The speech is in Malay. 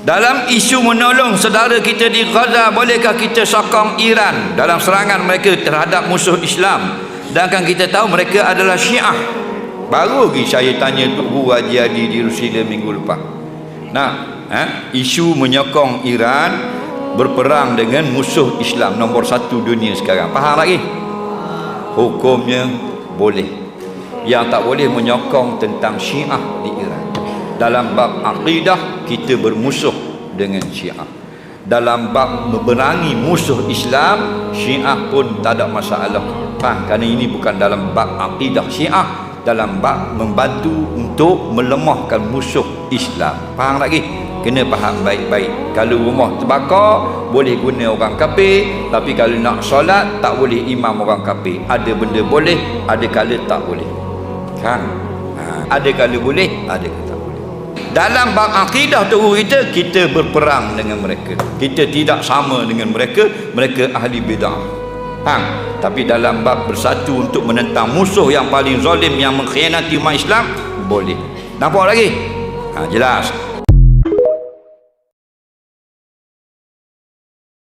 Dalam isu menolong saudara kita di Gaza, bolehkah kita sokong Iran dalam serangan mereka terhadap musuh Islam? Sedangkan kita tahu mereka adalah Syiah. Baru lagi saya tanya Tok Guru Haji Adi di Rusila minggu lepas. Isu menyokong Iran berperang dengan musuh Islam nombor 1 dunia sekarang. Faham lagi? Hukumnya boleh. Yang tak boleh menyokong tentang Syiah di Iran. Dalam bab akidah kita bermusuh dengan Syiah. Dalam bab memerangi musuh Islam, Syiah pun tak ada masalah. Faham? Kerana ini bukan dalam bab akidah Syiah, dalam bab membantu untuk melemahkan musuh Islam. Faham lagi? Kena faham baik-baik. Kalau rumah terbakar boleh guna orang kafir, tapi kalau nak solat tak boleh imam orang kafir. Ada benda boleh, ada kala tak boleh. Kan? Ada kala boleh, ada kala tak boleh. Dalam bab akidah tu kita berperang dengan mereka. Kita tidak sama dengan mereka, mereka ahli bidah. Tapi dalam bab bersatu untuk menentang musuh yang paling zalim yang mengkhianati umat Islam, boleh. Nampak lagi? Jelas.